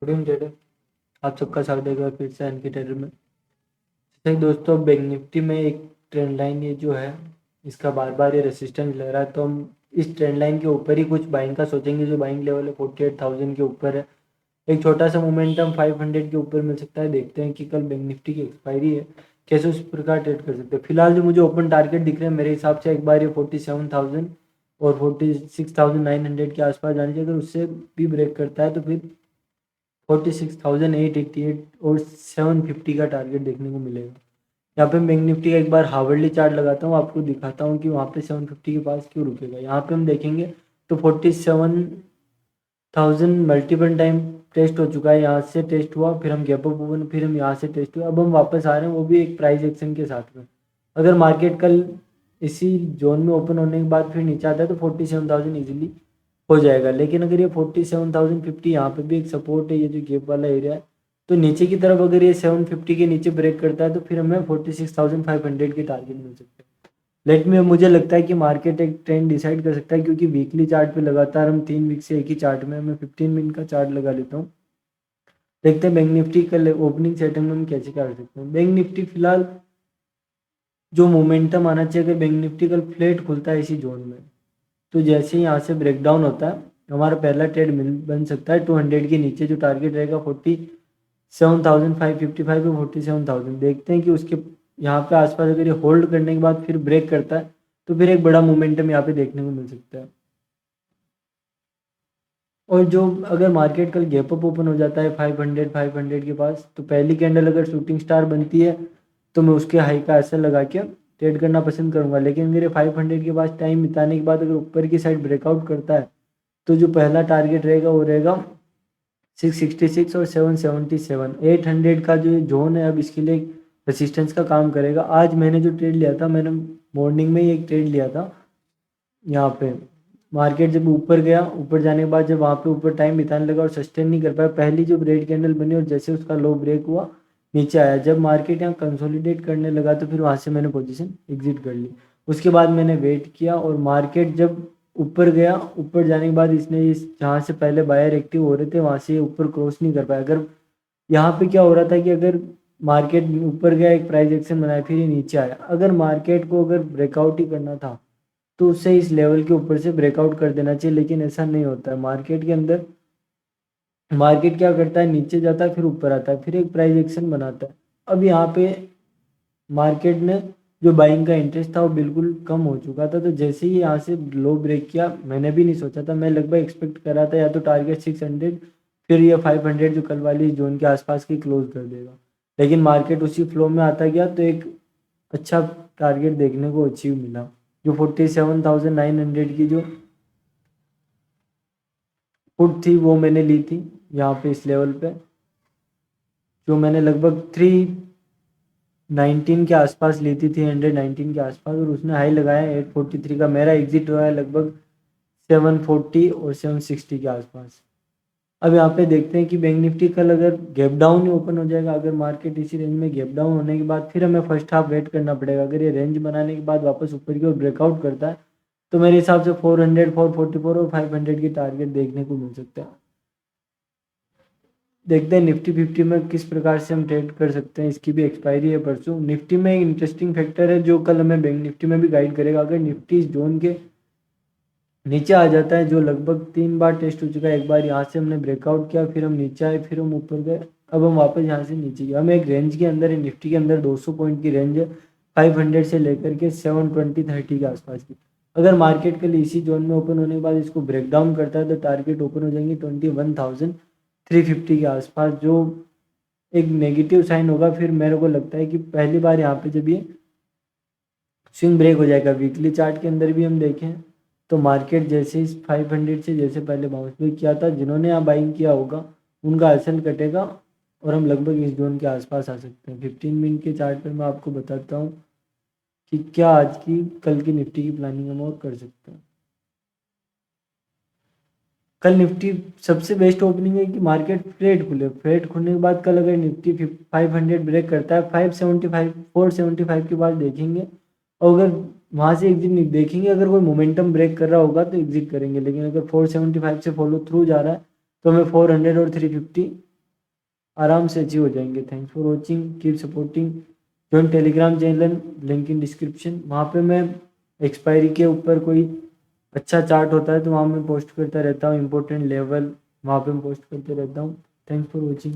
Good evening trader. आप सबका स्वागत है एक बार फिर से एनके ट्रेडर में। जैसे दोस्तों बैंक निफ्टी में एक ट्रेंड लाइन ये जो है इसका बार बार ये रेसिस्टेंस लग रहा है, तो हम इस ट्रेंड लाइन के ऊपर ही कुछ बाइंग का सोचेंगे। जो बाइंग लेवल है 48,000 के ऊपर है। एक छोटा सा मोमेंटम 500 के ऊपर मिल सकता है। देखते हैं कि कल बैंक निफ्टी की एक्सपायरी है, कैसे उस प्रकार ट्रेड कर सकते हैं। फिलहाल जो मुझे ओपन टारगेट दिख रहे हैं मेरे हिसाब से एक बार ये 47,000 और 46,900 के आसपास जाने चाहिए। अगर उससे भी ब्रेक करता है तो फिर 46,888 और 750 का टारगेट देखने को मिलेगा। यहाँ पे बैंक निफ्टी का एक बार हार्डली चार्ट लगाता हूँ, आपको दिखाता हूँ कि वहाँ पे 750 के पास क्यों रुकेगा। यहाँ पे हम देखेंगे तो 47,000 मल्टीपल टाइम टेस्ट हो चुका है। यहाँ से टेस्ट हुआ, फिर हम गैप अप ओपन, फिर हम यहाँ से टेस्ट हुआ, अब हम वापस आ रहे हैं, वो भी एक प्राइस एक्शन के साथ में। अगर मार्केट कल इसी जोन में ओपन होने के बाद फिर नीचे आता है तो 47,000 इजीली हो जाएगा। लेकिन अगर ये 47,050 यहाँ पे भी एक सपोर्ट है, ये जो गैप वाला एरिया है, तो नीचे की तरफ अगर ये 750 के नीचे ब्रेक करता है तो फिर हमें 46,500 के टारगेट मिल सकते हैं। लेट में मुझे लगता है कि मार्केट एक ट्रेंड डिसाइड कर सकता है, क्योंकि वीकली चार्ट पे लगातार हम 3 वीक से एक ही चार्ट में, मैं 15 मिनट का चार्ट लगा लेता हूँ। देखते हैं बैंक निफ्टी कल ओपनिंग सेटिंग में हम कैसे कर सकते हैं। बैंक निफ्टी फिलहाल जो मोमेंटम आना चाहिए, अगर बैंक निफ्टी कल फ्लैट खुलता है इसी जोन में, तो जैसे ही यहाँ से ब्रेकडाउन होता है हमारा पहला ट्रेड बन सकता है 200 के नीचे। जो टारगेट रहेगा 47,555 और 47,000। देखते हैं कि उसके यहाँ पे आसपास अगर ये होल्ड करने के बाद फिर ब्रेक करता है तो फिर एक बड़ा मोमेंटम यहाँ पे देखने को मिल सकता है। और जो अगर मार्केट कल गैप अप ओपन हो जाता है 500 के पास, तो पहली कैंडल अगर शूटिंग स्टार बनती है तो मैं उसके हाई का असर लगा के ट्रेड करना पसंद करूंगा। लेकिन मेरे 500 के पास टाइम बिताने के बाद अगर ऊपर की साइड ब्रेकआउट करता है तो जो पहला टारगेट रहेगा वो रहेगा 666 और 777। 800 का जो जोन है अब इसके लिए रेसिस्टेंस का काम करेगा। आज मैंने जो ट्रेड लिया था, मैंने मॉर्निंग में ही एक ट्रेड लिया था। यहाँ पे मार्केट जब ऊपर गया, ऊपर जाने के बाद जब वहाँ पे ऊपर टाइम बिताने लगा और सस्टेन नहीं कर पाया, पहली जो रेड कैंडल बनी और जैसे उसका लो ब्रेक हुआ नीचे आया, जब मार्केट यहाँ कंसोलिडेट करने लगा तो फिर वहाँ से मैंने पोजीशन एग्जिट कर ली। उसके बाद मैंने वेट किया और मार्केट जब ऊपर गया, ऊपर जाने के बाद इसने इस जहाँ से पहले बायर एक्टिव हो रहे थे वहाँ से ऊपर क्रॉस नहीं कर पाया। अगर यहाँ पे क्या हो रहा था कि अगर मार्केट ऊपर गया, एक प्राइस एक्शन बनाया, फिर ये नीचे आया, अगर मार्केट को अगर ब्रेकआउट ही करना था तो उसे इस लेवल के ऊपर से ब्रेकआउट कर देना चाहिए। लेकिन ऐसा नहीं होता है मार्केट के अंदर। मार्केट क्या करता है, नीचे जाता है फिर ऊपर आता है, फिर एक प्राइस एक्शन बनाता है। अब यहाँ पे मार्केट ने जो बाइंग का इंटरेस्ट था वो बिल्कुल कम हो चुका था। तो जैसे ही यहाँ से लो ब्रेक किया, मैंने भी नहीं सोचा था, मैं लगभग एक्सपेक्ट कर रहा था या तो टारगेट 600 फिर ये 500 जो कल वाली जोन के आसपास की क्लोज कर देगा। लेकिन मार्केट उसी फ्लो में आता गया तो एक अच्छा टारगेट देखने को अचीव मिला। जो 47,900 की जो पुट थी वो मैंने ली थी यहाँ पे इस लेवल पे, जो मैंने लगभग 319 के आसपास ली थी, 319 के आसपास, और उसने हाई लगाया 843 का। मेरा एग्जिट हुआ है लगभग 740 और 760 के आसपास। अब यहाँ पे देखते हैं कि बैंक निफ्टी कल अगर गैप डाउन ही ओपन हो जाएगा, अगर मार्केट इसी रेंज में गैप डाउन होने के बाद फिर हमें फर्स्ट हाफ वेट करना पड़ेगा। अगर ये रेंज बनाने के बाद वापस ऊपर की ओर ब्रेकआउट करता है तो मेरे हिसाब से 400, 444 और 500 की टारगेट देखने को मिल सकता है। देखते हैं निफ्टी 50 में किस प्रकार से हम ट्रेड कर सकते हैं। इसकी भी एक्सपायरी है परसों। निफ्टी में एक इंटरेस्टिंग फैक्टर है जो कल हमें बैंक निफ्टी में भी गाइड करेगा। अगर निफ्टी इस जोन के नीचे आ जाता है, जो लगभग 3 बार टेस्ट हो चुका है, एक बार यहाँ से हमने ब्रेकआउट किया, फिर हम नीचे आए, फिर हम ऊपर गए, अब हम वापस यहाँ से नीचे गए। हम एक रेंज के अंदर है, निफ्टी के अंदर 200 पॉइंट की रेंज है 500 से लेकर के 720-30 के आसपास की। अगर मार्केट के लिए इसी जोन में ओपन होने के बाद इसको ब्रेक डाउन करता है तो टारगेट ओपन हो जाएंगे 21,350 के आसपास, जो एक नेगेटिव साइन होगा। फिर मेरे को लगता है कि पहली बार यहाँ पे जब ये स्विंग ब्रेक हो जाएगा, वीकली चार्ट के अंदर भी हम देखें तो मार्केट जैसे इस 500 से जैसे पहले बाउंस बैक किया था, जिन्होंने यहाँ बाइंग किया होगा उनका असल कटेगा और हम लगभग इस जोन के आसपास आ सकते हैं। 15 मिनट के चार्ट पर मैं आपको बताता हूँ कि क्या आज की कल की निफ्टी की प्लानिंग हम और कर सकते हैं। कल निफ्टी सबसे बेस्ट ओपनिंग है कि मार्केट फ्लैट खुले। फ्लैट खुलने के बाद कल अगर निफ्टी 500 ब्रेक करता है, 575 475 के बाद देखेंगे, और अगर वहाँ से एग्जिट नहीं देखेंगे, अगर कोई मोमेंटम ब्रेक कर रहा होगा तो एग्जिट करेंगे। लेकिन अगर 475 से फॉलो थ्रू जा रहा है तो हमें 400 और 350 आराम से अचीव हो जाएंगे। Thanks for watching, keep supporting. Join Telegram channel, link in description. वहाँ पे मैं एक्सपायरी के ऊपर कोई अच्छा चार्ट होता है तो वहाँ मैं पोस्ट करता रहता हूँ, इंपॉर्टेंट लेवल वहाँ पे मैं पोस्ट करते रहता हूँ। Thanks for watching.